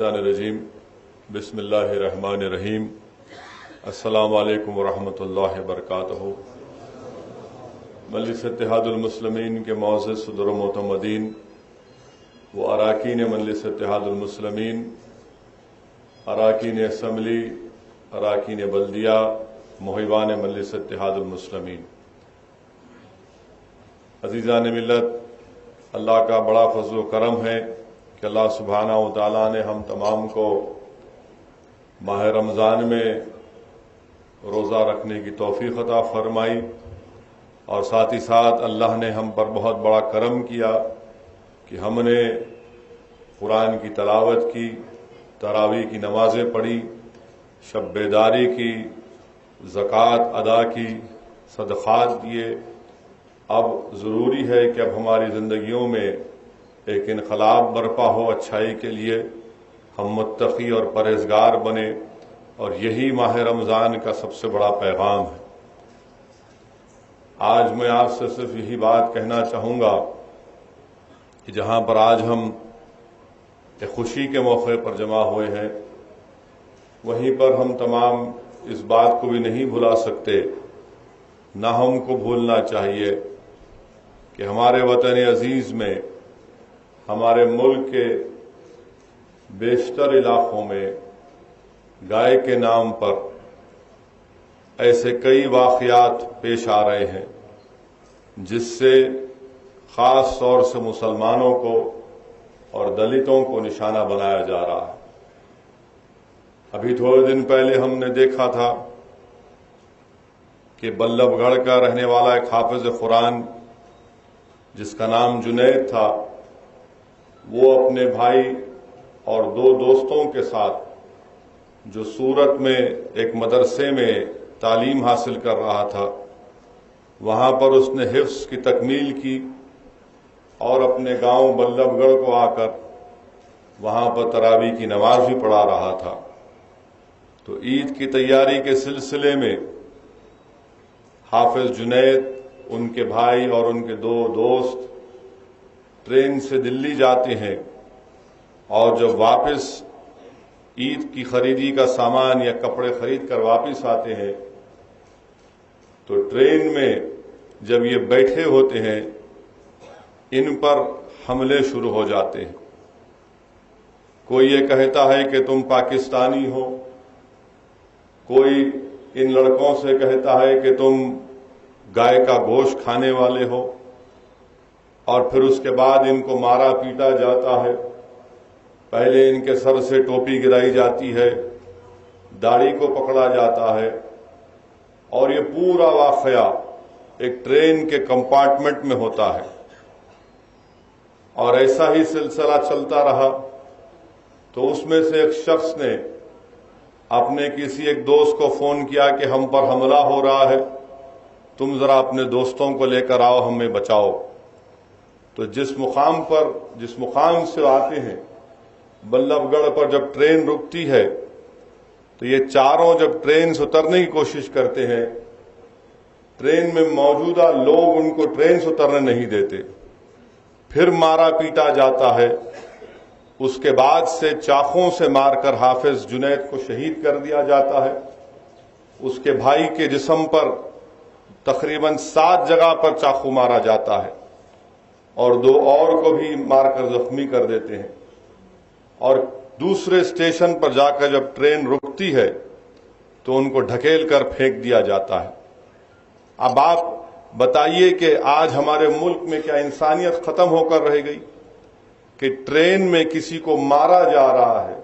الشیطان الرجیم بسم اللہ الرحمن الرحیم السلام علیکم ورحمۃ اللہ وبرکاتہ۔ مجلس اتحاد المسلمین کے معزز صدر و معتمدین و اراکین مجلس اتحاد المسلمین، اراکین اسمبلی، اراکین بلدیہ، محبان مجلس اتحاد المسلمین، عزیزان ملت، اللہ کا بڑا فضل و کرم ہے کہ اللہ سبحانہ و تعالیٰ نے ہم تمام کو ماہ رمضان میں روزہ رکھنے کی توفیق عطا فرمائی، اور ساتھ ہی ساتھ اللہ نے ہم پر بہت بڑا کرم کیا کہ ہم نے قرآن کی تلاوت کی، تراویح کی نمازیں پڑھی، شب بیداری کی، زکوٰۃ ادا کی، صدقات دیے۔ اب ضروری ہے کہ اب ہماری زندگیوں میں ایک انقلاب برپا ہو اچھائی کے لیے، ہم متقی اور پرہیزگار بنے، اور یہی ماہ رمضان کا سب سے بڑا پیغام ہے۔ آج میں آپ سے صرف یہی بات کہنا چاہوں گا کہ جہاں پر آج ہم ایک خوشی کے موقع پر جمع ہوئے ہیں، وہیں پر ہم تمام اس بات کو بھی نہیں بھلا سکتے، نہ ہم کو بھولنا چاہیے کہ ہمارے وطن عزیز میں، ہمارے ملک کے بیشتر علاقوں میں گائے کے نام پر ایسے کئی واقعات پیش آ رہے ہیں جس سے خاص طور سے مسلمانوں کو اور دلتوں کو نشانہ بنایا جا رہا ہے۔ ابھی تھوڑے دن پہلے ہم نے دیکھا تھا کہ بلب گڑھ کا رہنے والا ایک حافظ قرآن جس کا نام جنید تھا، وہ اپنے بھائی اور دو دوستوں کے ساتھ جو سورت میں ایک مدرسے میں تعلیم حاصل کر رہا تھا، وہاں پر اس نے حفظ کی تکمیل کی اور اپنے گاؤں بلب گڑھ کو آ کر وہاں پر تراویح کی نماز بھی پڑھا رہا تھا۔ تو عید کی تیاری کے سلسلے میں حافظ جنید، ان کے بھائی اور ان کے دو دوست ٹرین سے دلی جاتے ہیں، اور جب واپس عید کی خریدی کا سامان یا کپڑے خرید کر واپس آتے ہیں تو ٹرین میں جب یہ بیٹھے ہوتے ہیں، ان پر حملے شروع ہو جاتے ہیں۔ کوئی یہ کہتا ہے کہ تم پاکستانی ہو، کوئی ان لڑکوں سے کہتا ہے کہ تم گائے کا گوشت کھانے والے ہو، اور پھر اس کے بعد ان کو مارا پیٹا جاتا ہے۔ پہلے ان کے سر سے ٹوپی گرائی جاتی ہے، داڑھی کو پکڑا جاتا ہے، اور یہ پورا واقعہ ایک ٹرین کے کمپارٹمنٹ میں ہوتا ہے، اور ایسا ہی سلسلہ چلتا رہا۔ تو اس میں سے ایک شخص نے اپنے کسی ایک دوست کو فون کیا کہ ہم پر حملہ ہو رہا ہے، تم ذرا اپنے دوستوں کو لے کر آؤ، ہمیں بچاؤ۔ تو جس مقام سے آتے ہیں، بلب گڑھ پر جب ٹرین رکتی ہے تو یہ چاروں جب ٹرین سے اترنے کی کوشش کرتے ہیں، ٹرین میں موجودہ لوگ ان کو ٹرین سے اترنے نہیں دیتے، پھر مارا پیٹا جاتا ہے۔ اس کے بعد سے چاقوں سے مار کر حافظ جنید کو شہید کر دیا جاتا ہے۔ اس کے بھائی کے جسم پر تقریباً 7 جگہ پر چاقو مارا جاتا ہے، اور 2 اور کو بھی مار کر زخمی کر دیتے ہیں، اور دوسرے اسٹیشن پر جا کر جب ٹرین رکتی ہے تو ان کو ڈھکیل کر پھینک دیا جاتا ہے۔ اب آپ بتائیے کہ آج ہمارے ملک میں کیا انسانیت ختم ہو کر رہ گئی کہ ٹرین میں کسی کو مارا جا رہا ہے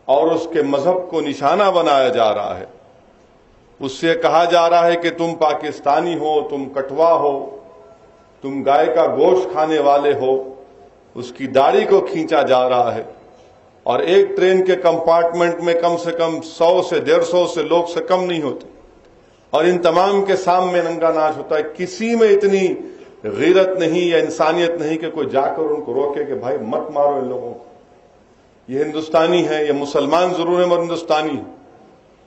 اور اس کے مذہب کو نشانہ بنایا جا رہا ہے، اس سے کہا جا رہا ہے کہ تم پاکستانی ہو، تم کٹوا ہو، تم گائے کا گوشت کھانے والے ہو، اس کی داڑھی کو کھینچا جا رہا ہے، اور ایک ٹرین کے کمپارٹمنٹ میں کم سے کم 100 سے 150 سے لوگ سے کم نہیں ہوتے، اور ان تمام کے سامنے ننگا ناچ ہوتا ہے۔ کسی میں اتنی غیرت نہیں یا انسانیت نہیں کہ کوئی جا کر ان کو روکے کہ بھائی مت مارو ان لوگوں کو، یہ ہندوستانی ہے، یہ مسلمان ضرور ہے مگر ہندوستانی ہے۔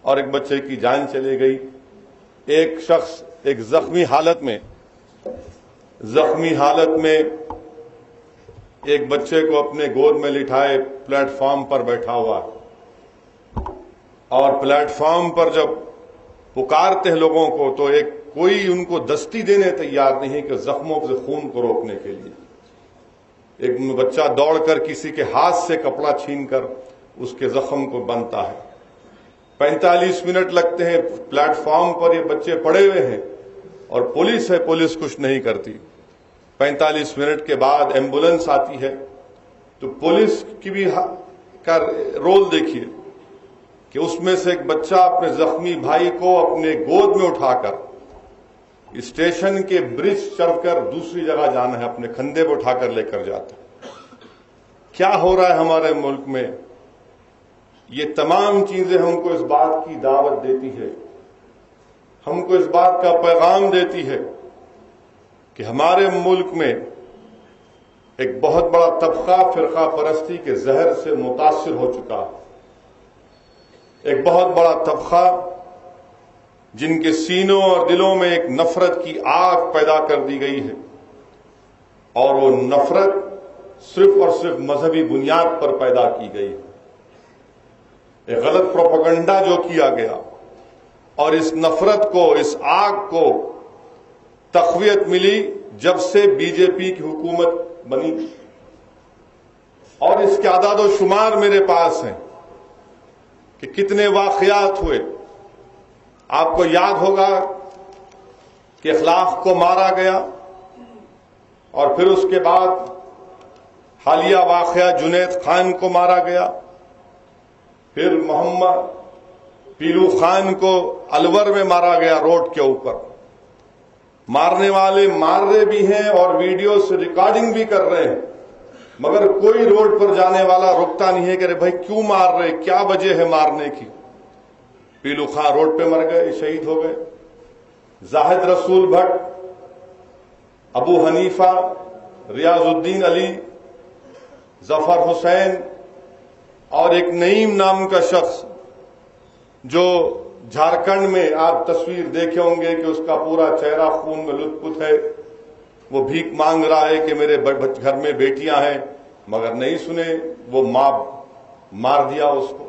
اور ایک بچے کی جان چلی گئی، ایک شخص ایک زخمی حالت میں ایک بچے کو اپنے گود میں لٹھائے پلیٹ فارم پر بیٹھا ہوا ہے، اور پلیٹ فارم پر جب پکارتے ہیں لوگوں کو تو کوئی ان کو دستی دینے تیار نہیں ہے کہ زخموں سے خون کو روکنے کے لیے ایک بچہ دوڑ کر کسی کے ہاتھ سے کپڑا چھین کر اس کے زخم کو بندتا ہے۔ 45 منٹ لگتے ہیں، پلیٹ فارم پر یہ بچے پڑے ہوئے ہیں اور پولیس ہے، پولیس کچھ نہیں کرتی۔ 45 منٹ کے بعد ایمبولینس آتی ہے تو پولیس کی بھی کا رول دیکھیے کہ اس میں سے ایک بچہ اپنے زخمی بھائی کو اپنے گود میں اٹھا کر اسٹیشن کے برج چڑھ کر دوسری جگہ جانا ہے، اپنے کندھے پہ اٹھا کر لے کر جاتا ہے۔ کیا ہو رہا ہے ہمارے ملک میں؟ یہ تمام چیزیں ہم کو اس بات کی دعوت دیتی ہے، ہم کو اس بات کا پیغام دیتی ہے کہ ہمارے ملک میں ایک بہت بڑا طبقہ فرقہ پرستی کے زہر سے متاثر ہو چکا ہے۔ ایک بہت بڑا طبقہ جن کے سینوں اور دلوں میں ایک نفرت کی آگ پیدا کر دی گئی ہے، اور وہ نفرت صرف اور صرف مذہبی بنیاد پر پیدا کی گئی ہے۔ ایک غلط پروپیگنڈا جو کیا گیا، اور اس نفرت کو، اس آگ کو تقویت ملی جب سے بی جے پی کی حکومت بنی، اور اس کے اعداد و شمار میرے پاس ہیں کہ کتنے واقعات ہوئے۔ آپ کو یاد ہوگا کہ اخلاق کو مارا گیا، اور پھر اس کے بعد حالیہ واقعہ جنید خان کو مارا گیا، پھر محمد پیلو خان کو الور میں مارا گیا روڈ کے اوپر۔ مارنے والے مار رہے بھی ہیں اور ویڈیو سے ریکارڈنگ بھی کر رہے ہیں، مگر کوئی روڈ پر جانے والا رکتا نہیں ہے کہ ارے بھائی کیوں مار رہے، کیا وجہ ہے مارنے کی۔ پیلو خان روڈ پہ مر گئے، شہید ہو گئے۔ زاہد رسول بھٹ، ابو حنیفہ، ریاض الدین علی، ظفر حسین اور ایک نعیم نام کا شخص جو جھارکھنڈ میں آپ تصویر دیکھے ہوں گے کہ اس کا پورا چہرہ خون میں لت پت ہے، وہ بھیک مانگ رہا ہے کہ میرے گھر میں بیٹیاں ہیں، مگر نہیں سنے، وہ مار دیا اس کو۔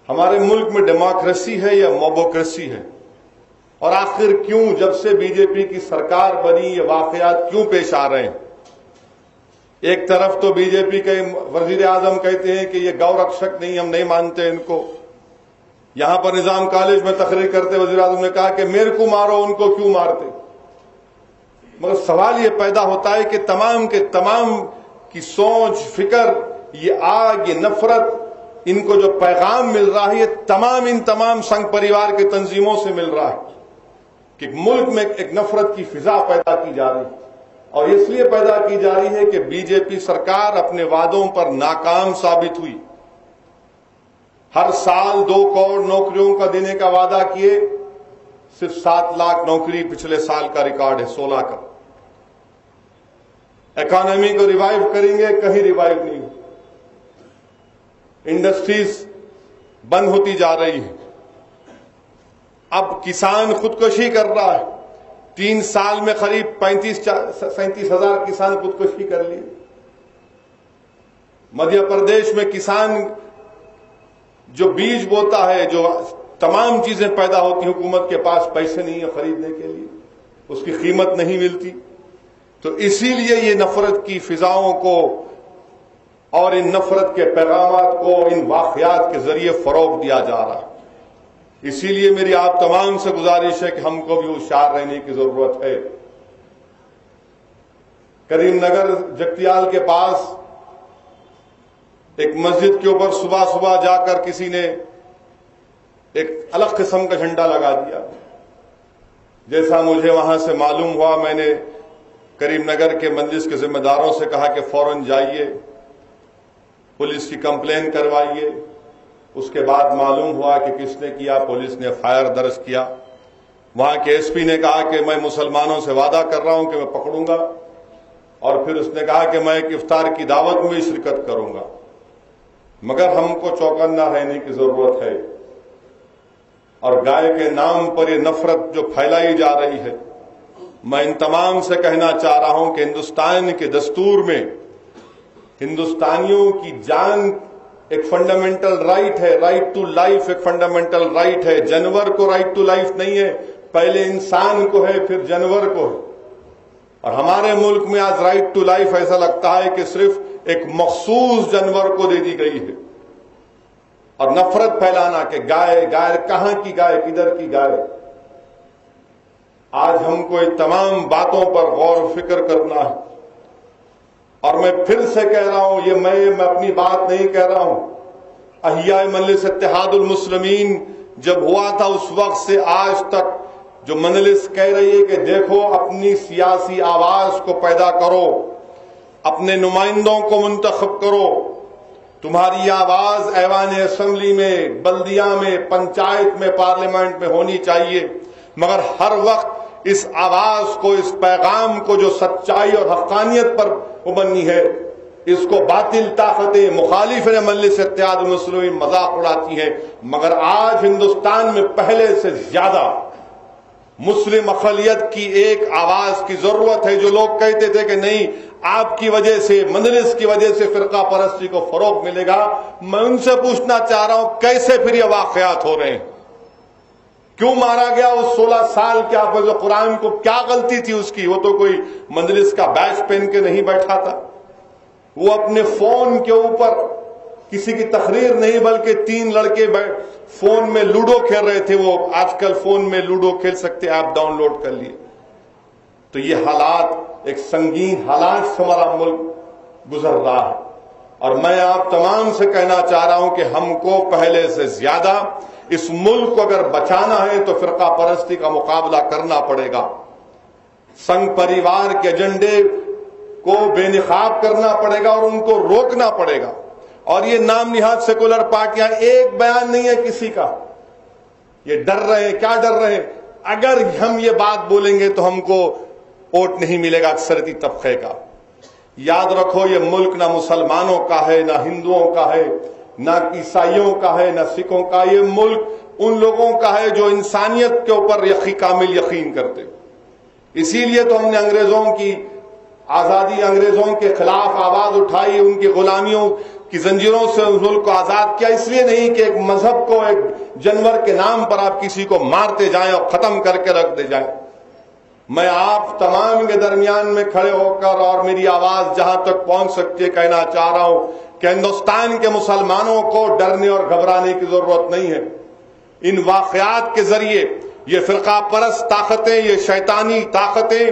ہمارے ملک میں ڈیموکریسی ہے یا موبوکریسی ہے؟ اور آخر کیوں جب سے بی جے پی کی سرکار بنی یہ واقعات کیوں پیش آ رہے ہیں؟ ایک طرف تو بی جے پی کے وزیر اعظم کہتے ہیں کہ یہ گو رکشک نہیں، ہم نہیں مانتے ان کو۔ یہاں پر نظام کالج میں تقریر کرتے وزیر اعظم نے کہا کہ میرے کو مارو، ان کو کیوں مارتے؟ مگر سوال یہ پیدا ہوتا ہے کہ تمام کے تمام کی سوچ، فکر، یہ آگ، یہ نفرت، ان کو جو پیغام مل رہا ہے یہ ان تمام سنگ پریوار کے تنظیموں سے مل رہا ہے کہ ملک میں ایک نفرت کی فضا پیدا کی جا رہی ہے، اور اس لیے پیدا کی جا رہی ہے کہ بی جے پی سرکار اپنے وعدوں پر ناکام ثابت ہوئی۔ ہر سال 2 کروڑ نوکریوں کا دینے کا وعدہ کیے، صرف 7 لاکھ نوکری پچھلے سال کا ریکارڈ ہے، 16 کا۔ اکانومی کو ریوائیو کریں گے، کہیں ریوائیو نہیں۔ انڈسٹریز بند ہوتی جا رہی ہیں۔ اب کسان خودکشی کر رہا ہے، 3 سال میں قریب 37 ہزار کسان خودکشی کر لی۔ مدھیہ پردیش میں کسان جو بیج بوتا ہے، جو تمام چیزیں پیدا ہوتی ہیں، حکومت کے پاس پیسے نہیں ہیں خریدنے کے لیے، اس کی قیمت نہیں ملتی۔ تو اسی لیے یہ نفرت کی فضاؤں کو اور ان نفرت کے پیغامات کو ان واقعات کے ذریعے فروغ دیا جا رہا ہے۔ اسی لیے میری آپ تمام سے گزارش ہے کہ ہم کو بھی ہوشیار رہنے کی ضرورت ہے۔ کریم نگر جگتیال کے پاس ایک مسجد کے اوپر صبح صبح جا کر کسی نے ایک الگ قسم کا جھنڈا لگا دیا۔ جیسا مجھے وہاں سے معلوم ہوا، میں نے کریم نگر کے مجلس کے ذمہ داروں سے کہا کہ فوراً جائیے، پولیس کی کمپلین کروائیے۔ اس کے بعد معلوم ہوا کہ کس نے کیا، پولیس نے FIR درج کیا۔ وہاں کے SP نے کہا کہ میں مسلمانوں سے وعدہ کر رہا ہوں کہ میں پکڑوں گا، اور پھر اس نے کہا کہ میں ایک افطار کی دعوت میں شرکت کروں گا۔ مگر ہم کو چوکنا رہنے کی ضرورت ہے، اور گائے کے نام پر یہ نفرت جو پھیلائی جا رہی ہے، میں ان تمام سے کہنا چاہ رہا ہوں کہ ہندوستان کے دستور میں ہندوستانیوں کی جان ایک فنڈامنٹل رائٹ ہے، رائٹ ٹو لائف ایک فنڈامنٹل رائٹ ہے. جانور کو رائٹ ٹو لائف نہیں ہے، پہلے انسان کو ہے پھر جانور کو ہے. اور ہمارے ملک میں آج رائٹ ٹو لائف ایسا لگتا ہے کہ صرف ایک مخصوص جانور کو دے دی گئی ہے. اور نفرت پھیلانا کہ گائے گائے کہاں کی گائے، کدھر کی گائے. آج ہم کو ان تمام باتوں پر غور و فکر کرنا ہے. اور میں پھر سے کہہ رہا ہوں، یہ میں اپنی بات نہیں کہہ رہا ہوں. احیاء مجلس اتحاد المسلمین جب ہوا تھا اس وقت سے آج تک جو مجلس کہہ رہی ہے کہ دیکھو اپنی سیاسی آواز کو پیدا کرو، اپنے نمائندوں کو منتخب کرو. تمہاری آواز ایوان اسمبلی میں، بلدیہ میں، پنچایت میں، پارلیمنٹ میں ہونی چاہیے. مگر ہر وقت اس آواز کو، اس پیغام کو جو سچائی اور حقانیت پر مبنی ہے، اس کو باطل طاقتیں، مخالفین مجلس اتحاد المسلمین مذاق اڑاتی ہیں. مگر آج ہندوستان میں پہلے سے زیادہ مسلم اقلیت کی ایک آواز کی ضرورت ہے. جو لوگ کہتے تھے کہ نہیں آپ کی وجہ سے، مجلس کی وجہ سے فرقہ پرستی کو فروغ ملے گا، میں ان سے پوچھنا چاہ رہا ہوں کیسے پھر یہ واقعات ہو رہے ہیں؟ کیوں مارا گیا اس 16 سال کے حافظ قرآن کو؟ کیا غلطی تھی اس کی؟ وہ تو کوئی مجلس کا بیج پہن کے نہیں بیٹھا تھا. وہ اپنے فون کے اوپر کسی کی تقریر نہیں بلکہ 3 لڑکے فون میں لوڈو کھیل رہے تھے. وہ آج کل فون میں لوڈو کھیل سکتے، ایپ ڈاؤن لوڈ کر لیے. تو یہ حالات، ایک سنگین حالات سے ہمارا ملک گزر رہا ہے. اور میں آپ تمام سے کہنا چاہ رہا ہوں کہ ہم کو پہلے سے زیادہ اس ملک کو اگر بچانا ہے تو فرقہ پرستی کا مقابلہ کرنا پڑے گا. سنگ پریوار کے ایجنڈے کو بے نقاب کرنا پڑے گا اور ان کو روکنا پڑے گا. اور یہ نام نہاد سیکولر پارٹیاں، ایک بیان نہیں ہے کسی کا. یہ ڈر رہے ہیں. کیا ڈر رہے ہیں؟ اگر ہم یہ بات بولیں گے تو ہم کو ووٹ نہیں ملے گا اکثریتی طبقے کا. یاد رکھو یہ ملک نہ مسلمانوں کا ہے، نہ ہندوؤں کا ہے، نہ عیسائیوں کا ہے، نہ سکھوں کا. یہ ملک ان لوگوں کا ہے جو انسانیت کے اوپر کامل یقین کرتے. اسی لیے تو ہم نے انگریزوں کی آزادی، انگریزوں کے خلاف آواز اٹھائی، ان کی غلامیوں کی زنجیروں سے اس ملک کو آزاد کیا. اس لیے نہیں کہ ایک مذہب کو، ایک جانور کے نام پر آپ کسی کو مارتے جائیں اور ختم کر کے رکھ دے جائیں. میں آپ تمام کے درمیان میں کھڑے ہو کر اور میری آواز جہاں تک پہنچ سکتی ہے کہنا چاہ رہا ہوں کہ ہندوستان کے مسلمانوں کو ڈرنے اور گھبرانے کی ضرورت نہیں ہے. ان واقعات کے ذریعے یہ فرقہ پرست طاقتیں، یہ شیطانی طاقتیں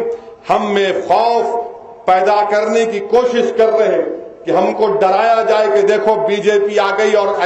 ہم میں خوف پیدا کرنے کی کوشش کر رہے ہیں کہ ہم کو ڈرایا جائے کہ دیکھو بی جے پی آ گئی اور